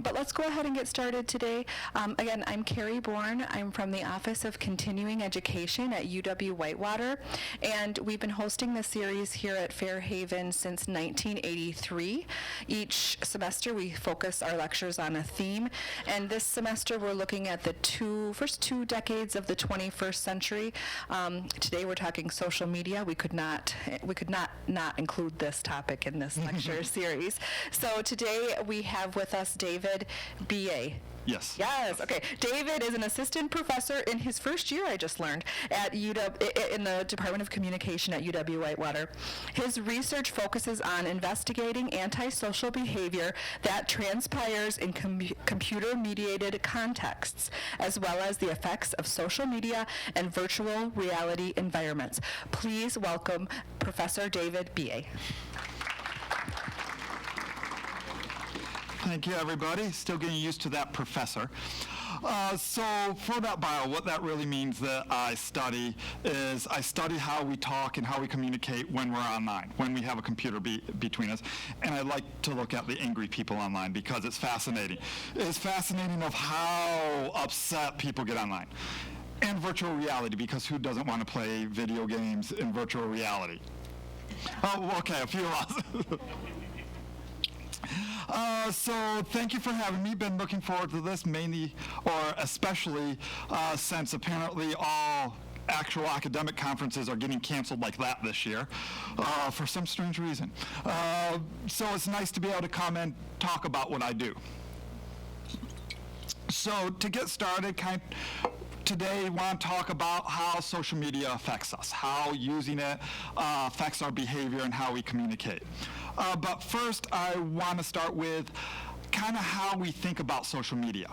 But let's go ahead and get started today. Again, I'm Carrie Bourne. I'm from the Office of Continuing Education at UW-Whitewater, and we've been hosting this series here at Fairhaven since 1983. Each semester, we focus our lectures on a theme, and this semester, we're looking at the first two decades of the 21st century. Today, we're talking social media. We could not include this topic in this lecture series. So today, we have with us David Beyea. Yes. Yes. Okay. David is an assistant professor in his first year, I just learned, at in the Department of Communication at UW-Whitewater. His research focuses on investigating antisocial behavior that transpires in computer-mediated contexts, as well as the effects of social media and virtual reality environments. Please welcome Professor David Beyea. Thank you, everybody. Still getting used to that professor. So for that bio, what that really means that I study is I study how we talk and how we communicate when we're online, when we have a computer between us. And I like to look at the angry people online because it's fascinating. It's fascinating of how upset people get online. And virtual reality, because who doesn't want to play video games in virtual reality? Oh, okay, a few of us. So thank you for having me. Been looking forward to this mainly, or especially, since apparently all actual academic conferences are getting canceled like that this year for some strange reason. So it's nice to be able to come and talk about what I do. So to get started, today we want to talk about how social media affects us, how using it affects our behavior and how we communicate. But first, I want to start with kind of how we think about social media.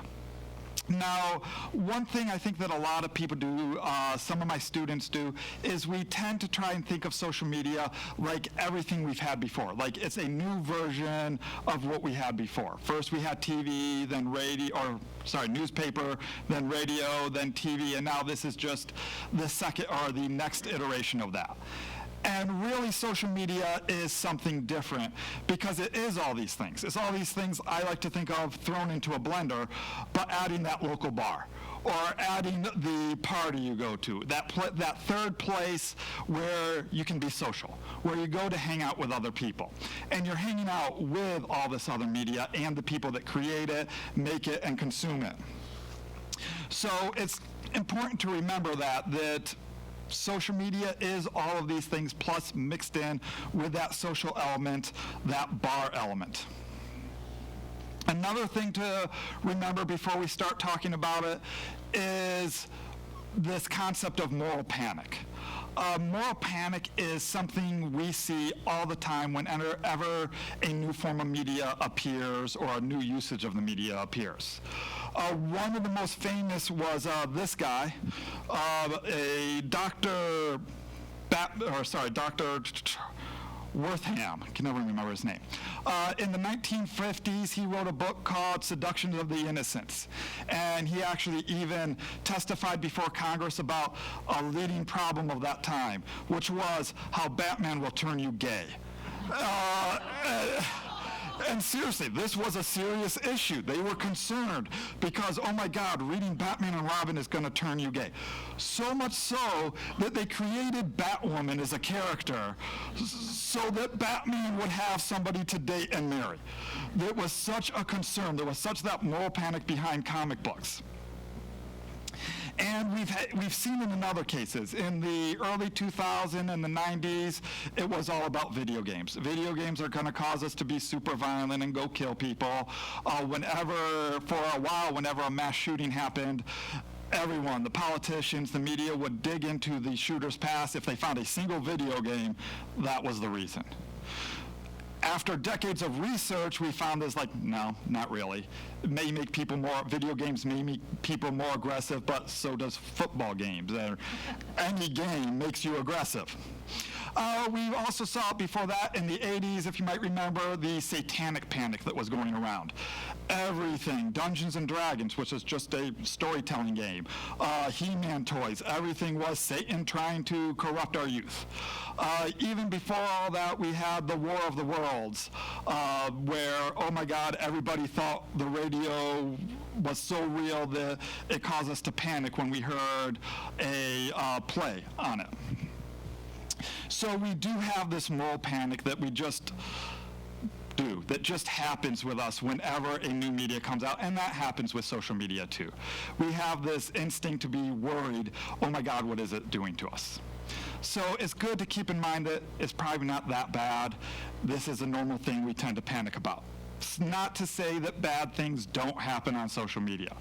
Now, one thing I think that a lot of people do, some of my students do, is we tend to try and think of social media like everything we've had before. Like it's a new version of what we had before. First we had TV, then newspaper, then radio, then TV, and now this is just the second or the next iteration of that. And really, social media is something different because it is all these things. It's all these things I like to think of thrown into a blender, but adding that local bar or adding the party you go to, that third place where you can be social, where you go to hang out with other people. And you're hanging out with all this other media and the people that create it, make it, and consume it. So it's important to remember that social media is all of these things plus mixed in with that social element, that bar element. Another thing to remember before we start talking about it is this concept of moral panic. Moral panic is something we see all the time whenever a new form of media appears or a new usage of the media appears. One of the most famous was this guy, Dr. Wortham, I can never remember his name. In the 1950s, he wrote a book called Seduction of the Innocents. And he actually even testified before Congress about a leading problem of that time, which was how Batman will turn you gay. And seriously, this was a serious issue. They were concerned because, oh my God, reading Batman and Robin is going to turn you gay. So much so that they created Batwoman as a character so that Batman would have somebody to date and marry. There was such a concern. There was such that moral panic behind comic books. And we've seen it in other cases. In the early 2000s and the 90s, it was all about video games. Video games are going to cause us to be super violent and go kill people. For a while, whenever a mass shooting happened, everyone, the politicians, the media would dig into the shooter's past. If they found a single video game, that was the reason. After decades of research, we found this no, not really. Video games may make people more aggressive, but so does football games. Any game makes you aggressive. We also saw it before that in the 80s, if you might remember, the satanic panic that was going around. Everything, Dungeons and Dragons, which is just a storytelling game, He-Man toys, everything was Satan trying to corrupt our youth. Even before all that, we had the War of the Worlds, where, oh my God, everybody thought the radio was so real that it caused us to panic when we heard a play on it. So we do have this moral panic that we just do, that just happens with us whenever a new media comes out, and that happens with social media too. We have this instinct to be worried, oh my God, what is it doing to us? So it's good to keep in mind that it's probably not that bad. This is a normal thing we tend to panic about. It's not to say that bad things don't happen on social media.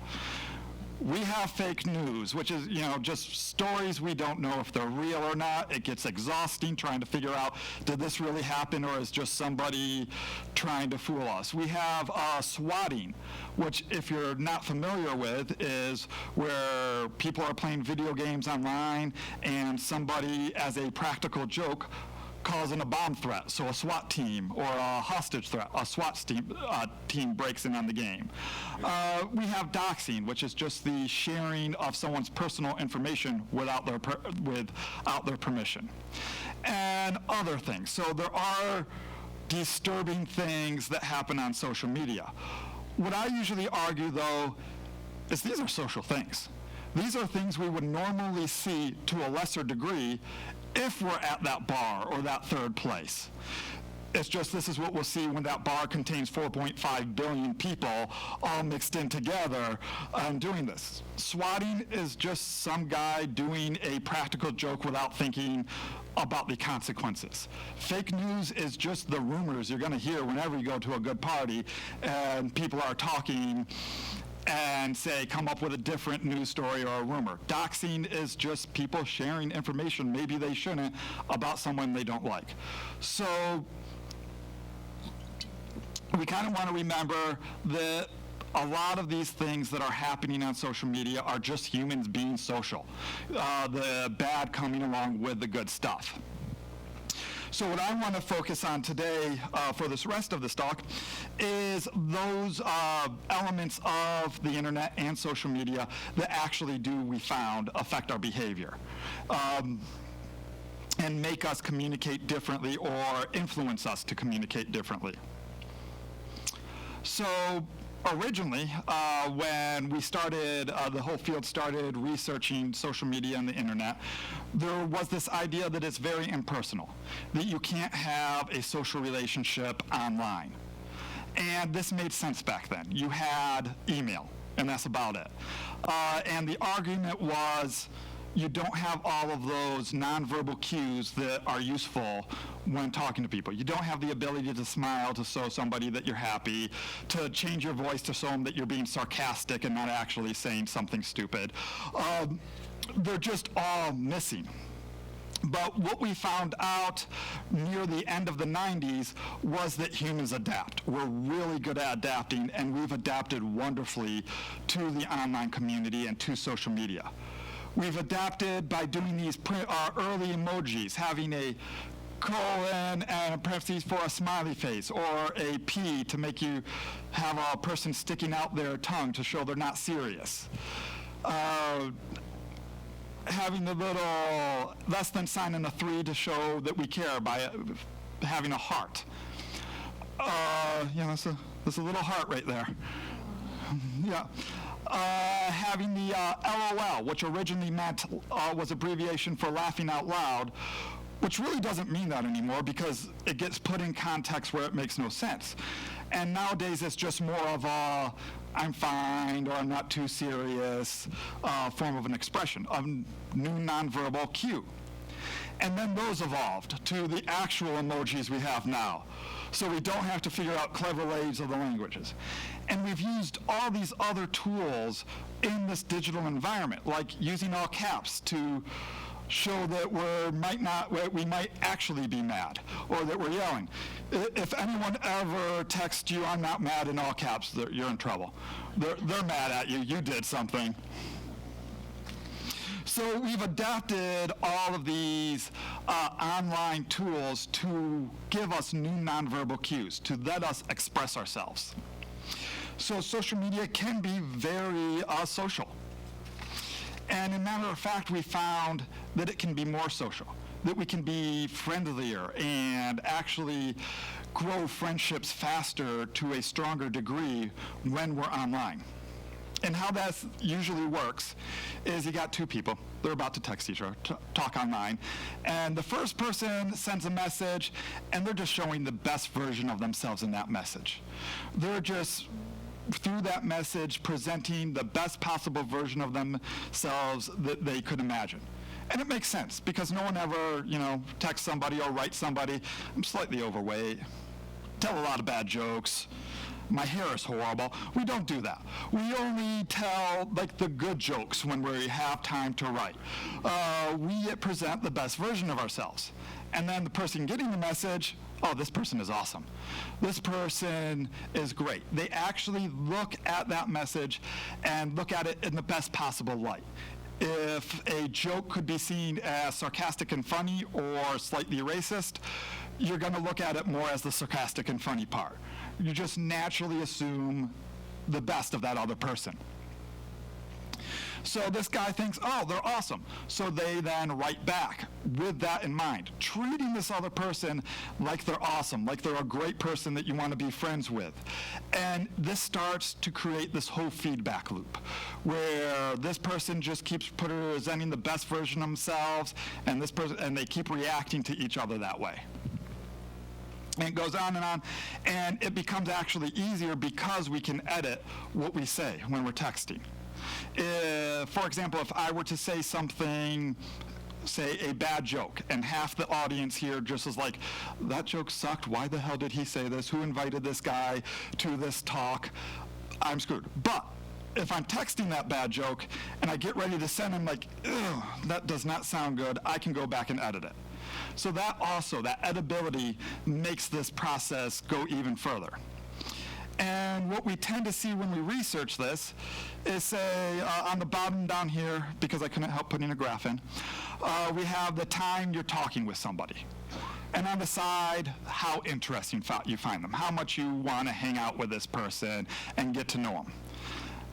We have fake news, which is, just stories we don't know if they're real or not. It gets exhausting trying to figure out, did this really happen or is just somebody trying to fool us? We have swatting, which if you're not familiar with is where people are playing video games online and somebody, as a practical joke, calls in a bomb threat, so a SWAT team or a hostage threat, a SWAT team breaks in on the game. We have doxing, which is just the sharing of someone's personal information without their permission, and other things. So there are disturbing things that happen on social media. What I usually argue, though, is these are social things. These are things we would normally see to a lesser degree if we're at that bar or that third place. It's just this is what we'll see when that bar contains 4.5 billion people all mixed in together doing this. Swatting is just some guy doing a practical joke without thinking about the consequences. Fake news is just the rumors you're going to hear whenever you go to a good party and people are talking and say, come up with a different news story or a rumor. Doxing is just people sharing information, maybe they shouldn't, about someone they don't like. So we kind of want to remember that a lot of these things that are happening on social media are just humans being social, the bad coming along with the good stuff. So what I want to focus on today for this rest of this talk is those elements of the internet and social media that actually we found, affect our behavior and make us communicate differently or influence us to communicate differently. So originally, when we started, the whole field started researching social media and the internet, there was this idea that it's very impersonal, that you can't have a social relationship online. And this made sense back then. You had email, and that's about it. And the argument was, you don't have all of those nonverbal cues that are useful when talking to people. You don't have the ability to smile to show somebody that you're happy, to change your voice to show them that you're being sarcastic and not actually saying something stupid. They're just all missing. But what we found out near the end of the 90s was that humans adapt. We're really good at adapting, and we've adapted wonderfully to the online community and to social media. We've adapted by doing these early emojis, having a colon and a parentheses for a smiley face, or a P to make you have a person sticking out their tongue to show they're not serious. Having the little less than sign and a 3 to show that we care by having a heart. There's a little heart right there. Yeah. Having the LOL, which originally meant was abbreviation for laughing out loud, which really doesn't mean that anymore because it gets put in context where it makes no sense. And nowadays it's just more of a I'm fine or I'm not too serious form of an expression, a new nonverbal cue. And then those evolved to the actual emojis we have now. So we don't have to figure out clever ways of the languages. And we've used all these other tools in this digital environment, like using all caps to show that we might actually be mad, or that we're yelling. If anyone ever texts you, I'm not mad in all caps, you're in trouble. They're mad at you. You did something. So we've adapted all of these online tools to give us new nonverbal cues, to let us express ourselves. So social media can be very social. And as a matter of fact, we found that it can be more social, that we can be friendlier and actually grow friendships faster to a stronger degree when we're online. And how that usually works is you got two people. They're about to text each other, talk online. And the first person sends a message, and they're just showing the best version of themselves in that message. They're just, through that message, presenting the best possible version of themselves that they could imagine. And it makes sense, because no one ever, texts somebody or writes somebody, I'm slightly overweight, tell a lot of bad jokes, my hair is horrible. We don't do that. We only tell the good jokes when we have time to write. We present the best version of ourselves. And then the person getting the message, oh, this person is awesome. This person is great. They actually look at that message and look at it in the best possible light. If a joke could be seen as sarcastic and funny or slightly racist, you're going to look at it more as the sarcastic and funny part. You just naturally assume the best of that other person. So this guy thinks, oh, they're awesome. So they then write back with that in mind, treating this other person like they're awesome, like they're a great person that you want to be friends with. And this starts to create this whole feedback loop where this person just keeps presenting the best version of themselves, and this person, and they keep reacting to each other that way. And it goes on, and it becomes actually easier because we can edit what we say when we're texting. For example, if I were to say something, say a bad joke, and half the audience here just is like, that joke sucked, why the hell did he say this, who invited this guy to this talk, I'm screwed. But if I'm texting that bad joke, and I get ready to send him ugh, that does not sound good, I can go back and edit it. So that editability makes this process go even further. And what we tend to see when we research this is, say, on the bottom down here, because I couldn't help putting a graph in, we have the time you're talking with somebody. And on the side, how interesting you find them, how much you want to hang out with this person and get to know them.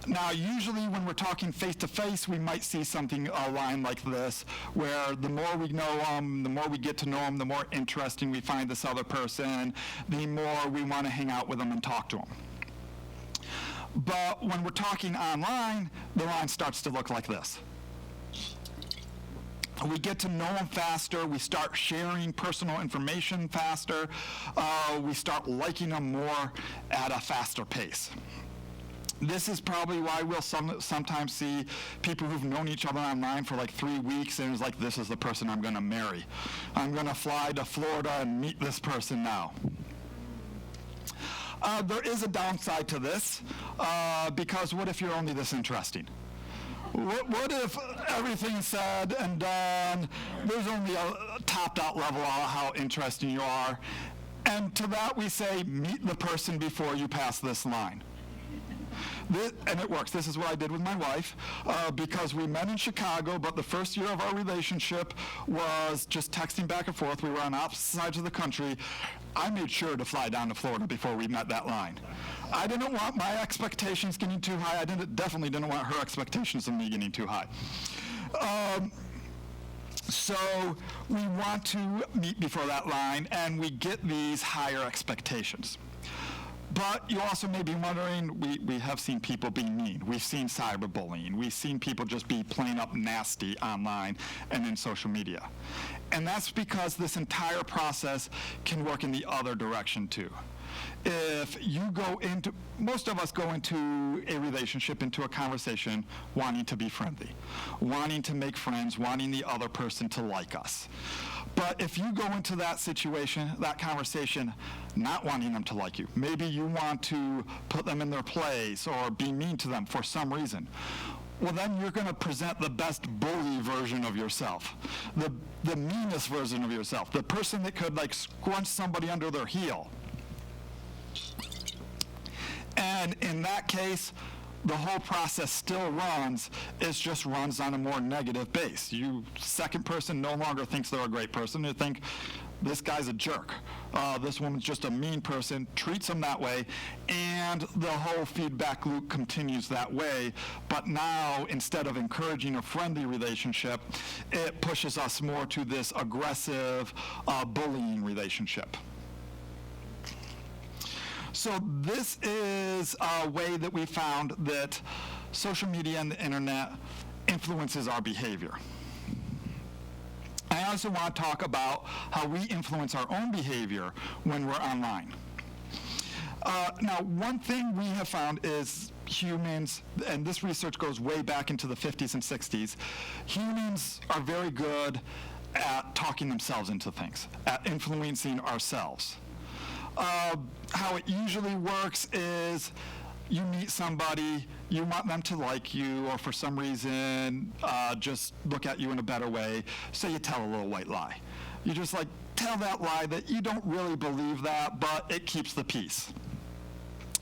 Now, usually when we're talking face-to-face, we might see something a line like this, where the more we know them, the more we get to know them, the more interesting we find this other person, the more we want to hang out with them and talk to them. But when we're talking online, the line starts to look like this. We get to know them faster, we start sharing personal information faster, we start liking them more at a faster pace. This is probably why we'll sometimes see people who've known each other online for 3 weeks, and it's this is the person I'm going to marry. I'm going to fly to Florida and meet this person now. There is a downside to this, because what if you're only this interesting? What if everything's said and done, there's only a topped-out level of how interesting you are, and to that we say, meet the person before you pass this line. And it works. This is what I did with my wife, because we met in Chicago, but the first year of our relationship was just texting back and forth. We were on opposite sides of the country. I made sure to fly down to Florida before we met that line. I didn't want my expectations getting too high. I definitely didn't want her expectations of me getting too high. So we want to meet before that line, and we get these higher expectations. But you also may be wondering, we have seen people be mean. We've seen cyberbullying. We've seen people just be plain up nasty online and in social media. And that's because this entire process can work in the other direction too. If you most of us go into a relationship, into a conversation, wanting to be friendly, wanting to make friends, wanting the other person to like us. But if you go into that situation, that conversation, not wanting them to like you, maybe you want to put them in their place or be mean to them for some reason, well, then you're going to present the best bully version of yourself, the meanest version of yourself, the person that could scrunch somebody under their heel. And in that case, the whole process still runs. It just runs on a more negative base. Second person no longer thinks they're a great person. They think, this guy's a jerk. This woman's just a mean person, treats them that way, and the whole feedback loop continues that way. But now, instead of encouraging a friendly relationship, it pushes us more to this aggressive, bullying relationship. So this is a way that we found that social media and the internet influences our behavior. I also want to talk about how we influence our own behavior when we're online. Now, one thing we have found is humans, and this research goes way back into the 50s and 60s, humans are very good at talking themselves into things, at influencing ourselves. How it usually works is you meet somebody, you want them to like you, or for some reason just look at you in a better way, so you tell a little white lie. You just tell that lie that you don't really believe that, but it keeps the peace.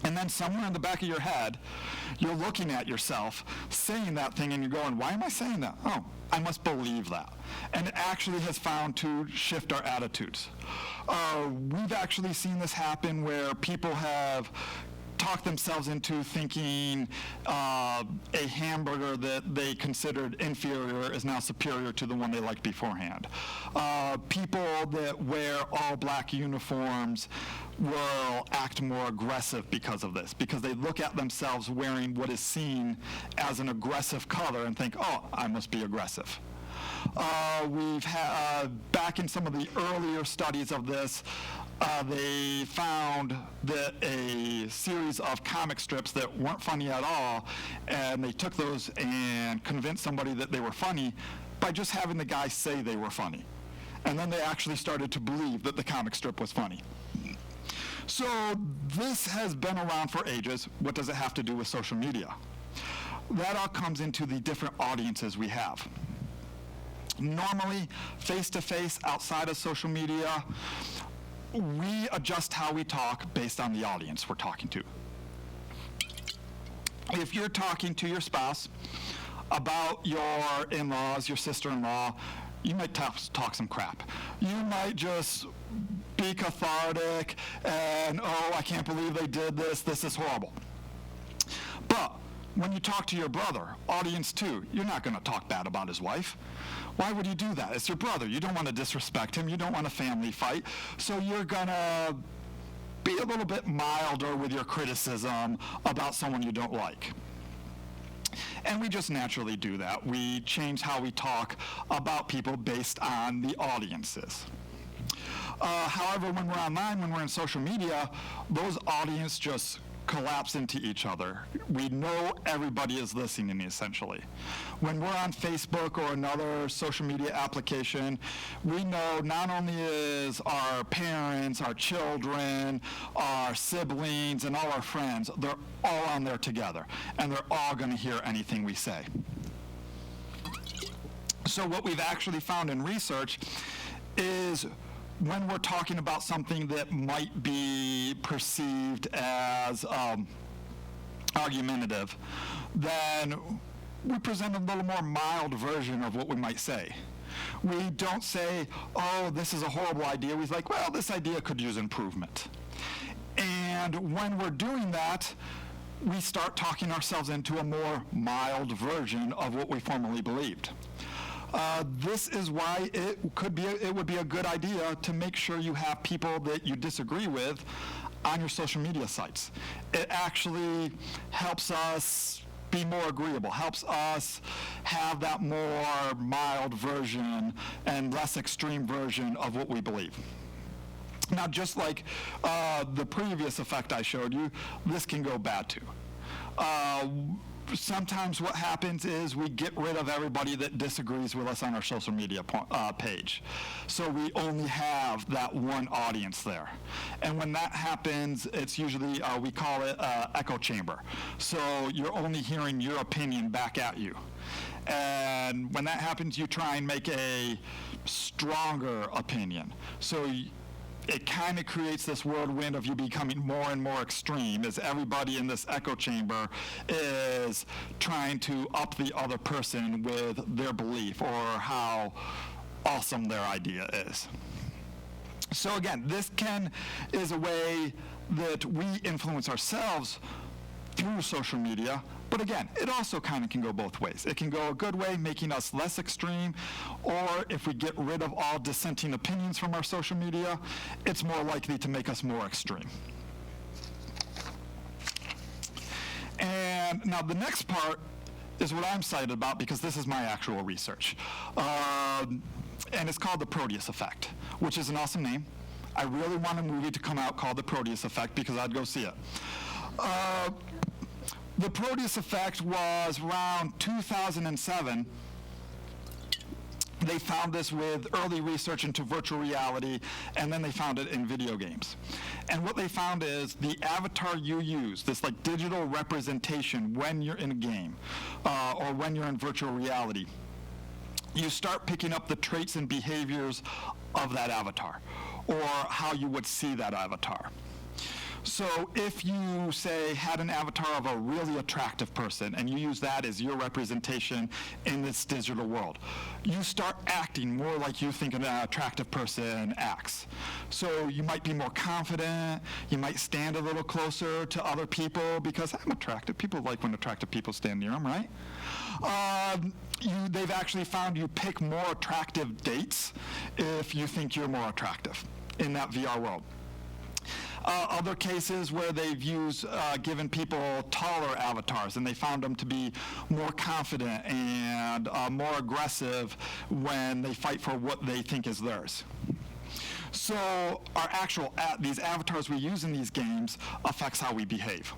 And then somewhere in the back of your head, you're looking at yourself saying that thing, and you're going, why am I saying that? Oh, I must believe that. And it actually has found to shift our attitudes. We've actually seen this happen where people have talked themselves into thinking a hamburger that they considered inferior is now superior to the one they liked beforehand. People that wear all black uniforms will act more aggressive because of this, because they look at themselves wearing what is seen as an aggressive color and think, oh, I must be aggressive. We've had, back in some of the earlier studies of this, they found that a series of comic strips that weren't funny at all, and they took those and convinced somebody that they were funny by just having the guy say they were funny. And then they actually started to believe that the comic strip was funny. So this has been around for ages. What does it have to do with social media? That all comes into the different audiences we have. Normally, face-to-face, outside of social media, we adjust how we talk based on the audience we're talking to. If you're talking to your spouse about your in-laws, your sister-in-law, you might talk some crap. You might just be cathartic and, oh, I can't believe they did this, this is horrible. But when you talk to your brother, audience 2, you're not going to talk bad about his wife. Why would you do that? It's your brother. You don't want to disrespect him. You don't want a family fight. So you're going to be a little bit milder with your criticism about someone you don't like. And we just naturally do that. We change how we talk about people based on the audiences. However, when we're online, when we're in social media, those audiences just collapse into each other. We know everybody is listening, essentially. When we're on Facebook or another social media application, we know not only is our parents, our children, our siblings, and all our friends, they're all on there together, and they're all going to hear anything we say. So what we've actually found in research is when we're talking about something that might be perceived as argumentative, then we present a little more mild version of what we might say. We don't say, oh, this is a horrible idea. We're like, well, this idea could use improvement. And when we're doing that, we start talking ourselves into a more mild version of what we formerly believed. This is why it would be a good idea to make sure you have people that you disagree with on your social media sites. It actually helps us be more agreeable, helps us have that more mild version and less extreme version of what we believe. Now, just like the previous effect I showed you, this can go bad too. Sometimes what happens is we get rid of everybody that disagrees with us on our social media page. So we only have that one audience there. And when that happens, it's usually, we call it echo chamber. So you're only hearing your opinion back at you. And when that happens, you try and make a stronger opinion. So it kind of creates this whirlwind of you becoming more and more extreme as everybody in this echo chamber is trying to up the other person with their belief or how awesome their idea is. So again, this is a way that we influence ourselves through social media, but again, it also kind of can go both ways. It can go a good way, making us less extreme, or if we get rid of all dissenting opinions from our social media, it's more likely to make us more extreme. And now the next part is what I'm excited about because this is my actual research. And it's called the Proteus Effect, which is an awesome name. I really want a movie to come out called the Proteus Effect because I'd go see it. The Proteus Effect was around 2007. They found this with early research into virtual reality, and then they found it in video games. And what they found is the avatar you use, this like digital representation when you're in a game or when you're in virtual reality, you start picking up the traits and behaviors of that avatar or how you would see that avatar. So if you, say, had an avatar of a really attractive person and you use that as your representation in this digital world, you start acting more like you think an attractive person acts. So you might be more confident, you might stand a little closer to other people because I'm attractive. People like when attractive people stand near them, right? They've actually found you pick more attractive dates if you think you're more attractive in that VR world. Other cases where they've given people taller avatars, and they found them to be more confident and more aggressive when they fight for what they think is theirs. So our actual these avatars we use in these games affects how we behave.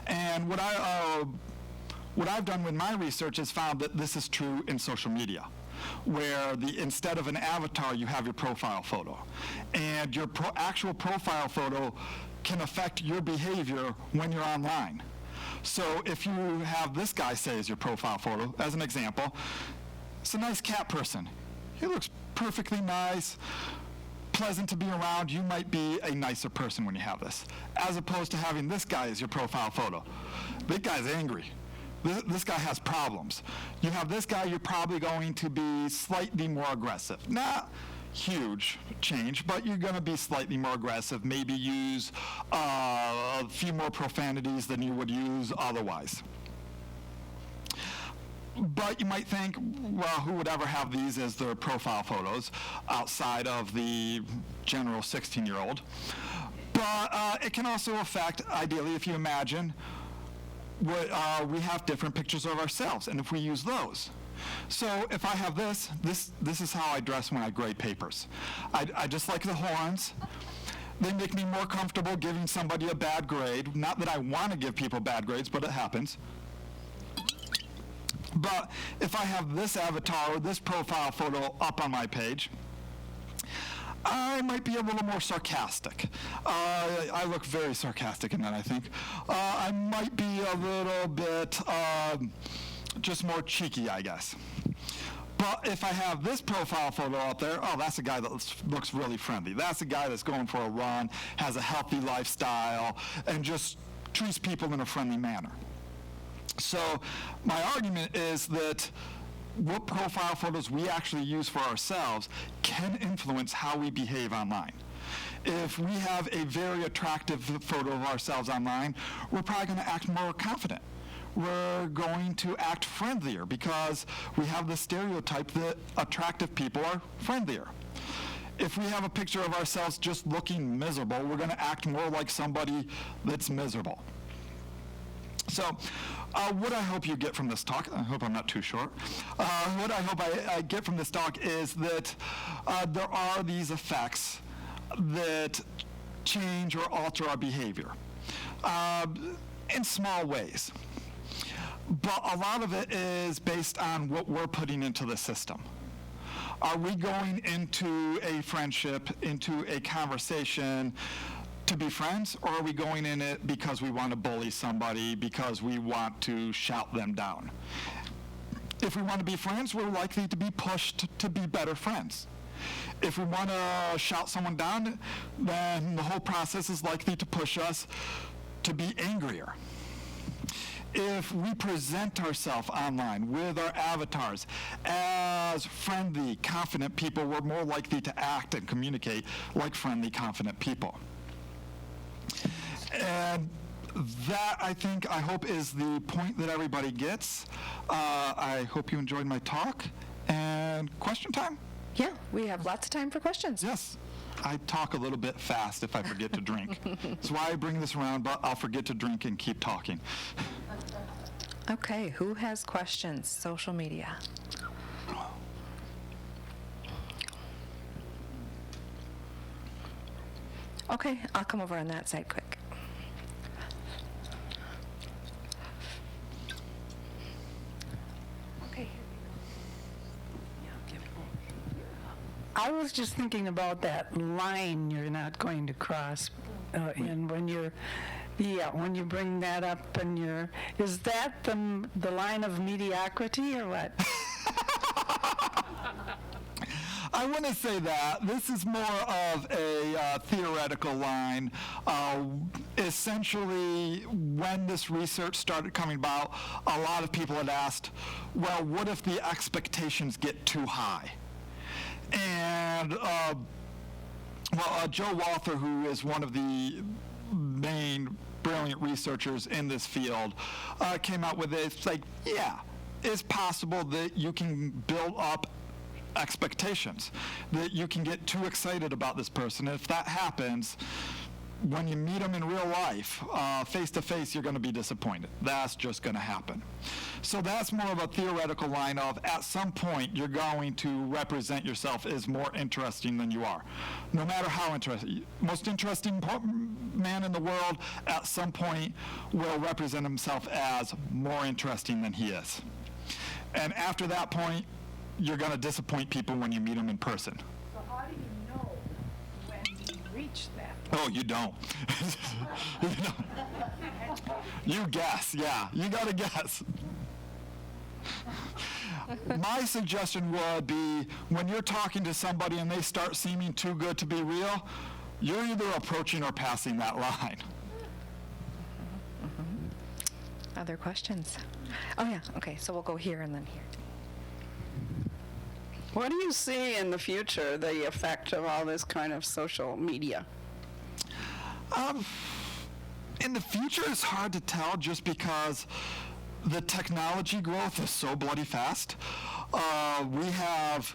And what I've done with my research is found that this is true in social media, where instead of an avatar, you have your profile photo. And your actual profile photo can affect your behavior when you're online. So if you have this guy say as your profile photo, as an example, it's a nice cat person. He looks perfectly nice, pleasant to be around. You might be a nicer person when you have this, as opposed to having this guy as your profile photo. This guy's angry. This guy has problems. You have this guy, you're probably going to be slightly more aggressive. Not huge change, but you're going to be slightly more aggressive, maybe use a few more profanities than you would use otherwise. But you might think, well, who would ever have these as their profile photos outside of the general 16-year-old? But it can also affect, ideally, if you imagine, we have different pictures of ourselves, and if we use those. So if I have this is how I dress when I grade papers. I just like the horns. They make me more comfortable giving somebody a bad grade. Not that I want to give people bad grades, but it happens. But if I have this avatar or this profile photo up on my page, I might be a little more sarcastic. I look very sarcastic in that, I think. I might be a little bit just more cheeky, I guess. But if I have this profile photo out there, oh, that's a guy that looks really friendly. That's a guy that's going for a run, has a healthy lifestyle, and just treats people in a friendly manner. So my argument is that what profile photos we actually use for ourselves can influence how we behave online. If we have a very attractive photo of ourselves online, we're probably going to act more confident. We're going to act friendlier because we have the stereotype that attractive people are friendlier. If we have a picture of ourselves just looking miserable, we're going to act more like somebody that's miserable. So what I hope you get from this talk, I hope I'm not too short, what I hope I get from this talk is that there are these effects that change or alter our behavior in small ways. But a lot of it is based on what we're putting into the system. Are we going into a friendship, into a conversation to be friends, or are we going in it because we want to bully somebody, because we want to shout them down? If we want to be friends, we're likely to be pushed to be better friends. If we want to shout someone down, then the whole process is likely to push us to be angrier. If we present ourselves online with our avatars as friendly, confident people, we're more likely to act and communicate like friendly, confident people. And that, I hope, is the point that everybody gets. I hope you enjoyed my talk. And question time? Yeah, we have lots of time for questions. Yes. I talk a little bit fast if I forget to drink. That's why I bring this around, but I'll forget to drink and keep talking. Okay, who has questions? Social media. Okay, I'll come over on that side quick. Okay. I was just thinking about that line you're not going to cross, and when you bring that up, and is that the line of mediocrity or what? I wouldn't say that. This is more of a theoretical line. Essentially, when this research started coming about, a lot of people had asked, well, what if the expectations get too high? And Joe Walther, who is one of the main brilliant researchers in this field, came out with this, like, yeah, it's possible that you can build up expectations, that you can get too excited about this person. If that happens, when you meet them in real life, face to face, you're going to be disappointed. That's just going to happen. So that's more of a theoretical line of, at some point, you're going to represent yourself as more interesting than you are. No matter how interesting. Most interesting man in the world, at some point, will represent himself as more interesting than he is. And after that point, you're going to disappoint people when you meet them in person. So how do you know when you reach that? Oh, you don't. You don't. You guess, yeah. You got to guess. My suggestion would be, when you're talking to somebody and they start seeming too good to be real, you're either approaching or passing that line. Other questions? Oh, yeah. Okay, so we'll go here and then here. What do you see in the future, the effect of all this kind of social media? In the future, it's hard to tell just because the technology growth is so bloody fast. We have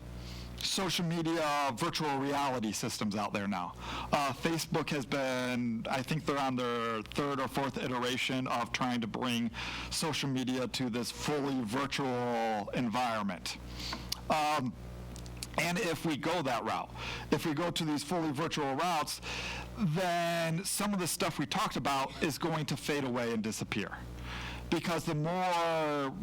social media virtual reality systems out there now. Facebook has been, I think they're on their third or fourth iteration of trying to bring social media to this fully virtual environment. And if we go that route, if we go to these fully virtual routes, then some of the stuff we talked about is going to fade away and disappear. Because the more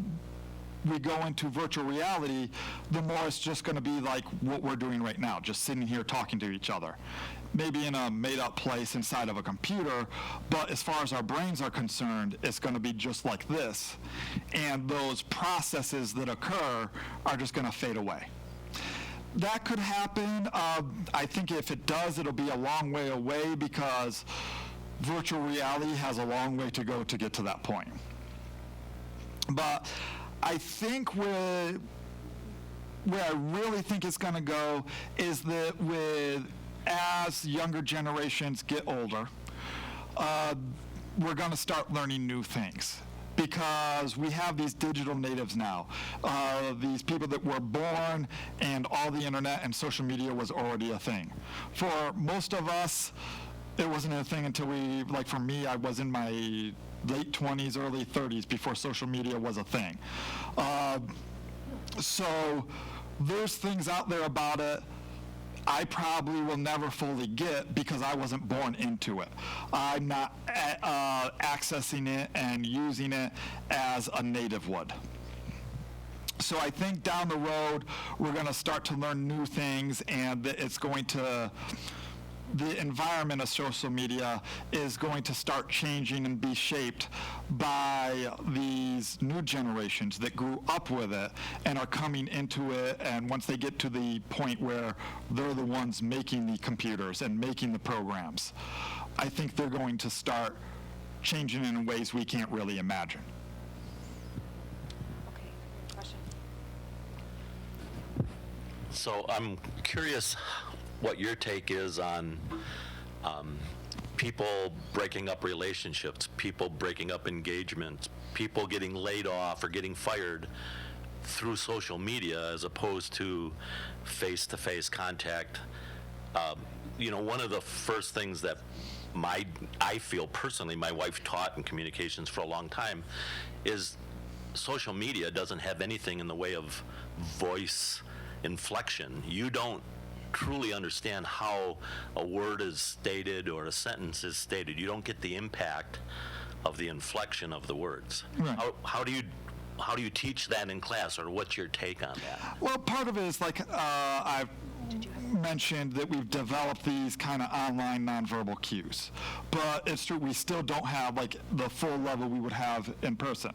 we go into virtual reality, the more it's just going to be like what we're doing right now, just sitting here talking to each other. Maybe in a made-up place inside of a computer, but as far as our brains are concerned, it's going to be just like this. And those processes that occur are just going to fade away. That could happen. I think if it does, it'll be a long way away because virtual reality has a long way to go to get to that point. But I think where I really think it's going to go is that as younger generations get older, we're going to start learning new things. Because we have these digital natives now, these people that were born and all the internet and social media was already a thing. For most of us, it wasn't a thing until like for me, I was in my late 20s, early 30s before social media was a thing. So there's things out there about it I probably will never fully get because I wasn't born into it. I'm not accessing it and using it as a native would. So I think down the road, we're going to start to learn new things, and that it's going to the environment of social media is going to start changing and be shaped by these new generations that grew up with it and are coming into it, and once they get to the point where they're the ones making the computers and making the programs, I think they're going to start changing in ways we can't really imagine. Okay, question. So I'm curious what your take is on people breaking up relationships, people breaking up engagements, people getting laid off or getting fired through social media as opposed to face-to-face contact. One of the first things that I feel personally my wife taught in communications for a long time is social media doesn't have anything in the way of voice inflection. You don't truly understand how a word is stated or a sentence is stated. You don't get the impact of the inflection of the words. Right. How do you teach that in class, or what's your take on that? Well, part of it is like I've mentioned that we've developed these kind of online nonverbal cues, but it's true we still don't have like the full level we would have in person.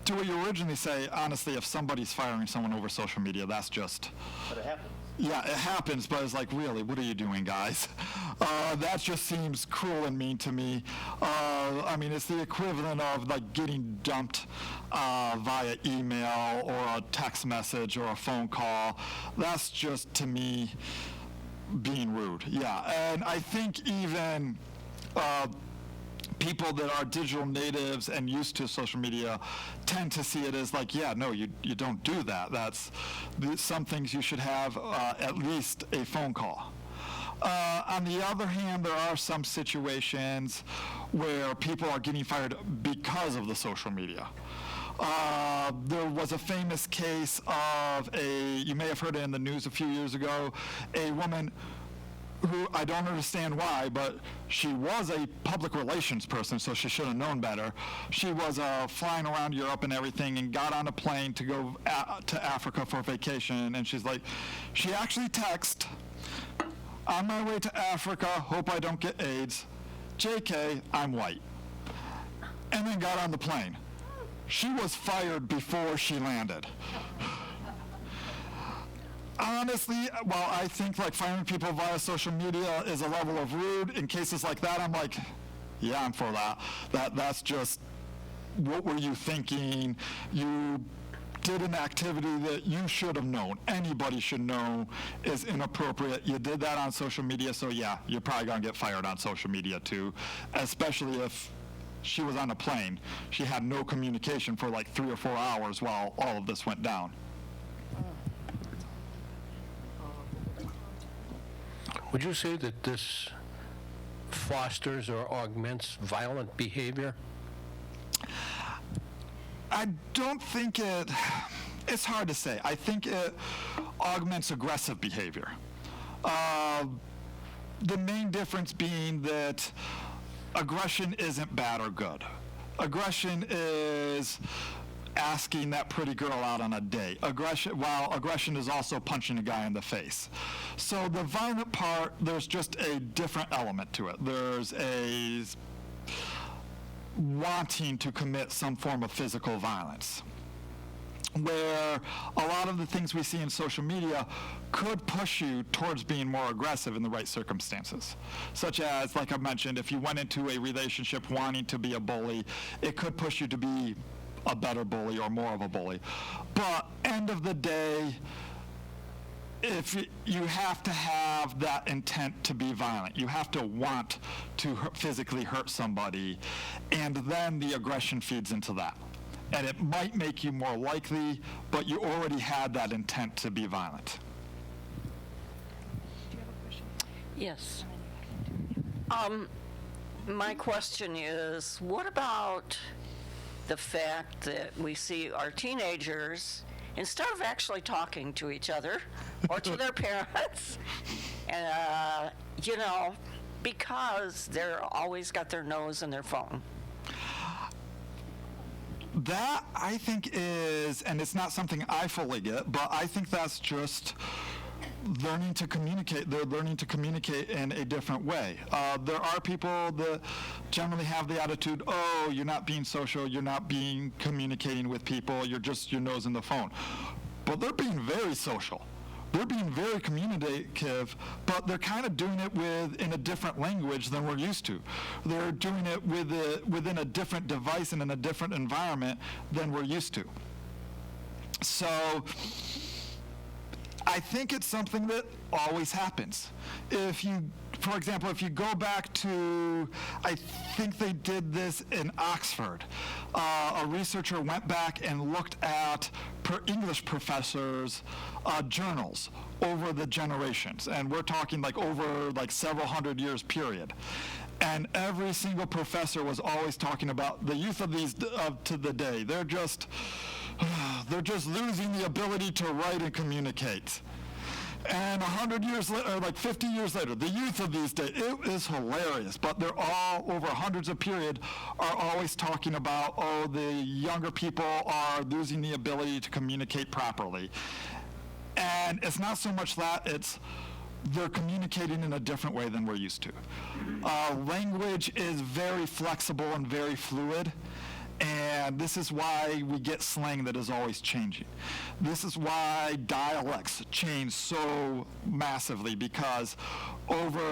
To what you originally say, honestly, if somebody's firing someone over social media, that's just... But it happens. Yeah, it happens, but it's like, really, what are you doing, guys? That just seems cruel and mean to me. I mean, it's the equivalent of like getting dumped via email or a text message or a phone call. That's just, to me, being rude. Yeah, and I think even... people that are digital natives and used to social media tend to see it as like, yeah, no, you don't do that. Some things you should have at least a phone call. On the other hand, there are some situations where people are getting fired because of the social media. There was a famous case of you may have heard it in the news a few years ago, a woman who, I don't understand why, but she was a public relations person, so she should have known better. She was flying around Europe and everything and got on a plane to go to Africa for vacation, and she's like, she actually texted, on my way to Africa, hope I don't get AIDS, JK, I'm white, and then got on the plane. She was fired before she landed. Honestly, while I think like firing people via social media is a level of rude, in cases like that, I'm like, yeah, I'm for that. That's just, what were you thinking? You did an activity that you should have known. Anybody should know is inappropriate. You did that on social media, so yeah, you're probably gonna get fired on social media too, especially if she was on a plane. She had no communication for like 3 or 4 hours while all of this went down. Would you say that this fosters or augments violent behavior? I don't think it's hard to say. I think it augments aggressive behavior. The main difference being that aggression isn't bad or good. Aggression is asking that pretty girl out on a date. While aggression is also punching a guy in the face. So the violent part, there's just a different element to it. There's a wanting to commit some form of physical violence, where a lot of the things we see in social media could push you towards being more aggressive in the right circumstances. Such as, like I mentioned, if you went into a relationship wanting to be a bully, it could push you to be a better bully or more of a bully. But end of the day, if you have to have that intent to be violent, you have to want to physically hurt somebody, and then the aggression feeds into that. And it might make you more likely, but you already had that intent to be violent. Do you have a question? Yes. My question is, what about the fact that we see our teenagers, instead of actually talking to each other or to their parents, because they're always got their nose in their phone? That, I think, is, and it's not something I fully get, but I think that's just learning to communicate. They're learning to communicate in a different way. There are people that generally have the attitude, oh, you're not being social, you're not being communicating with people, you're just your nose in the phone. But they're being very social. They're being very communicative, but they're kind of doing it in a different language than we're used to. They're doing it within a different device and in a different environment than we're used to. So I think it's something that always happens. For example, if you go back to, I think they did this in Oxford, a researcher went back and looked at English professors' journals over the generations, and we're talking like over like several hundred years period. And every single professor was always talking about the youth of these to the day. They're just losing the ability to write and communicate. And 100 years later, or like 50 years later, the youth of these days, it is hilarious, but they're all, over hundreds of period, are always talking about, oh, the younger people are losing the ability to communicate properly. And it's not so much that, it's they're communicating in a different way than we're used to. Language is very flexible and very fluid. And this is why we get slang that is always changing. This is why dialects change so massively, because over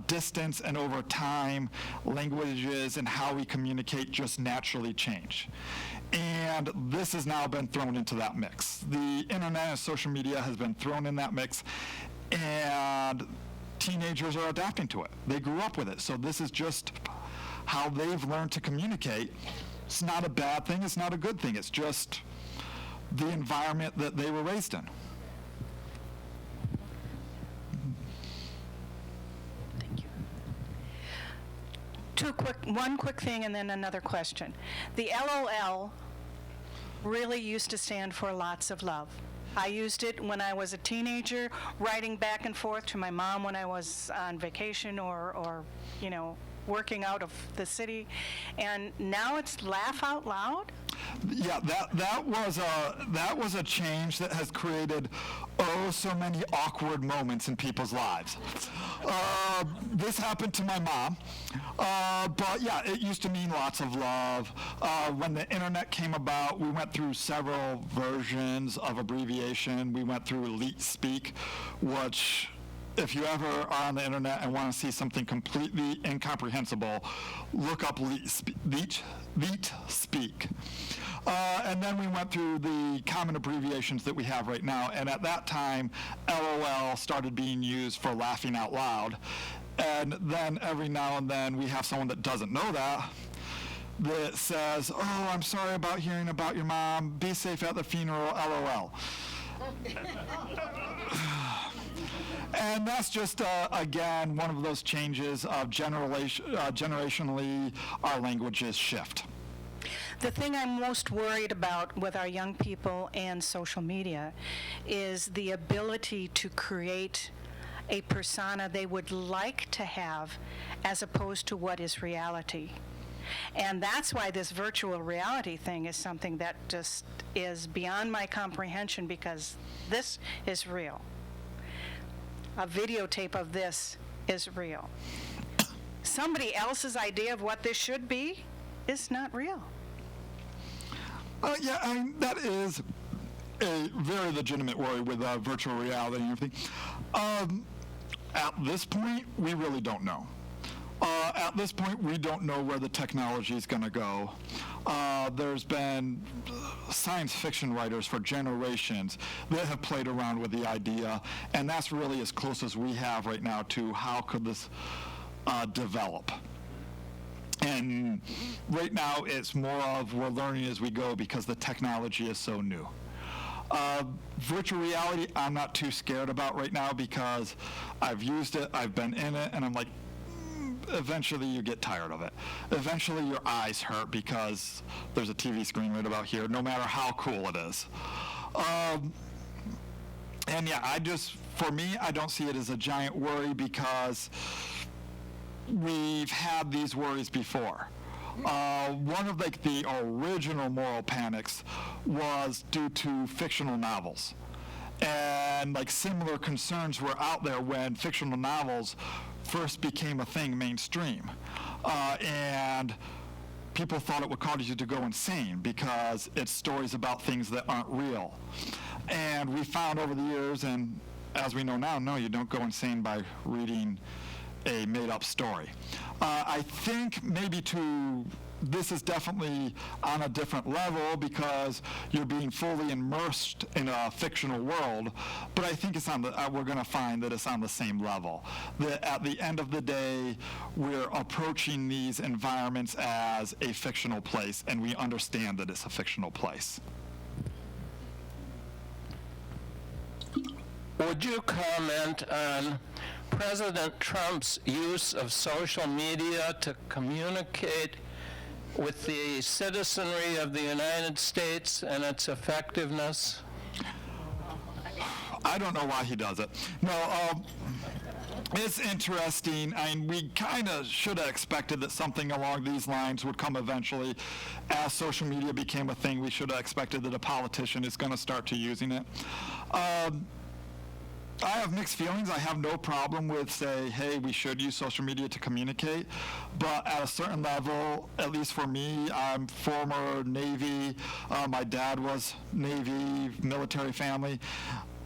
distance and over time, languages and how we communicate just naturally change. And this has now been thrown into that mix. The internet and social media has been thrown in that mix, and teenagers are adapting to it. They grew up with it, so this is just how they've learned to communicate. It's not a bad thing, it's not a good thing, it's just the environment that they were raised in. Thank you. One quick thing and then another question. The LOL really used to stand for lots of love. I used it when I was a teenager, writing back and forth to my mom when I was on vacation or working out of the city, and now it's laugh out loud. Yeah, that was a change that has created so many awkward moments in people's lives. This happened to my mom, but yeah, it used to mean lots of love. When the internet came about, we went through several versions of abbreviation. We went through Leet Speak, which, if you ever are on the internet and want to see something completely incomprehensible, look up Leet Speak. And then we went through the common abbreviations that we have right now, and at that time, LOL started being used for laughing out loud. And then every now and then we have someone that doesn't know that says, oh, I'm sorry about hearing about your mom, be safe at the funeral, LOL. And that's just, again, one of those changes of generationally our languages shift. The thing I'm most worried about with our young people and social media is the ability to create a persona they would like to have as opposed to what is reality. And that's why this virtual reality thing is something that just is beyond my comprehension, because this is real. A videotape of this is real. Somebody else's idea of what this should be is not real. Yeah, I mean, that is a very legitimate worry with virtual reality and everything. At this point, we really don't know. At this point, we don't know where the technology is going to go. There's been science fiction writers for generations that have played around with the idea, and that's really as close as we have right now to how could this develop. And right now, it's more of we're learning as we go because the technology is so new. Virtual reality, I'm not too scared about right now because I've used it, I've been in it, and I'm like, eventually you get tired of it. Eventually your eyes hurt because there's a TV screen right about here, no matter how cool it is. And yeah, for me, I don't see it as a giant worry because we've had these worries before. One of the original moral panics was due to fictional novels. And like similar concerns were out there when fictional novels first became a thing mainstream. And people thought it would cause you to go insane because it's stories about things that aren't real. And we found over the years, and as we know now, no, you don't go insane by reading a made-up story. I think maybe this is definitely on a different level because you're being fully immersed in a fictional world, but I think it's we're going to find that it's on the same level. That at the end of the day, we're approaching these environments as a fictional place, and we understand that it's a fictional place. Would you comment on President Trump's use of social media to communicate with the citizenry of the United States and its effectiveness? I don't know why he does it. No, it's interesting. I mean, we kind of should have expected that something along these lines would come eventually. As social media became a thing, we should have expected that a politician is going to start to using it. I have mixed feelings. I have no problem with say, hey, we should use social media to communicate, but at a certain level, at least for me, I'm former Navy. My dad was Navy, military family.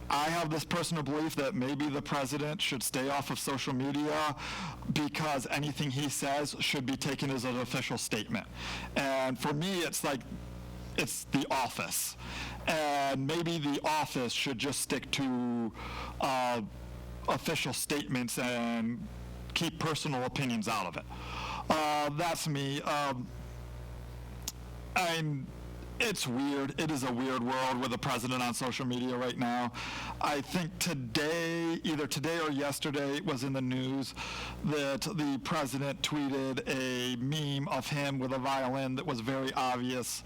I have this personal belief that maybe the president should stay off of social media because anything he says should be taken as an official statement. And for me, it's like, it's the office. And maybe the office should just stick to official statements and keep personal opinions out of it. That's me. It's weird. It is a weird world with the president on social media right now. I think either today or yesterday, it was in the news that the president tweeted a meme of him with a violin that was very obvious,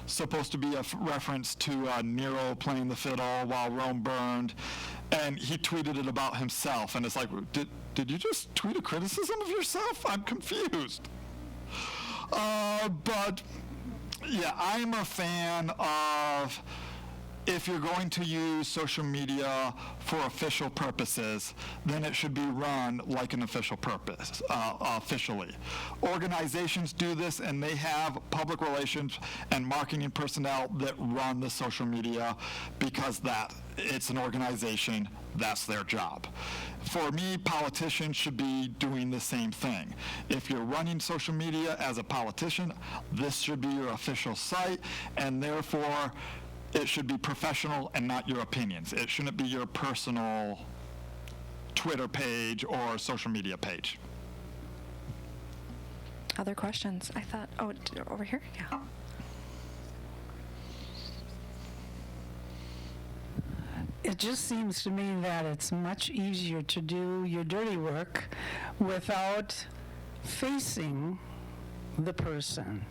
supposed to be a reference to Nero playing the fiddle while Rome burned, and he tweeted it about himself, and it's like, did you just tweet a criticism of yourself? I'm confused. But yeah, I'm a fan of, if you're going to use social media for official purposes, then it should be run like an official purpose, officially. Organizations do this, and they have public relations and marketing personnel that run the social media because it's an organization, that's their job. For me, politicians should be doing the same thing. If you're running social media as a politician, this should be your official site, and therefore it should be professional and not your opinions. It shouldn't be your personal Twitter page or social media page. Other questions? I thought, over here? Yeah. It just seems to me that it's much easier to do your dirty work without facing the person.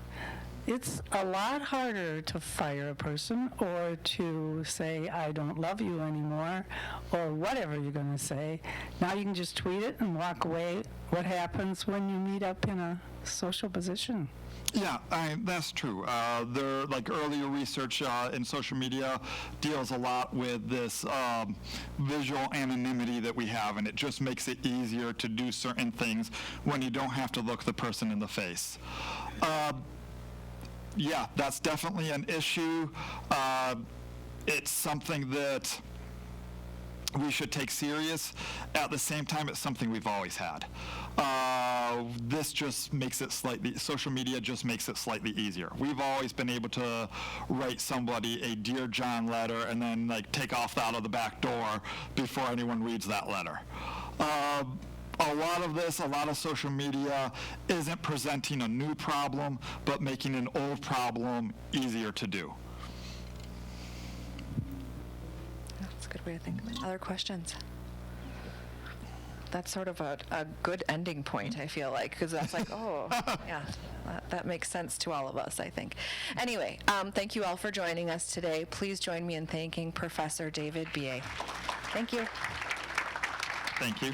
It's a lot harder to fire a person or to say, I don't love you anymore, or whatever you're going to say. Now you can just tweet it and walk away. What happens when you meet up in a social position? Yeah, that's true. Like earlier research in social media deals a lot with this visual anonymity that we have, and it just makes it easier to do certain things when you don't have to look the person in the face. Yeah, that's definitely an issue. It's something that we should take serious. At the same time, it's something we've always had. This just makes it social media just makes it slightly easier. We've always been able to write somebody a Dear John letter and then take off out of the back door before anyone reads that letter. A lot of social media isn't presenting a new problem, but making an old problem easier to do. That's a good way to think of it. Other questions? That's sort of a good ending point, I feel like, because that's like, oh, yeah, that makes sense to all of us, I think. Anyway, thank you all for joining us today. Please join me in thanking Professor David Beyea. Thank you. Thank you.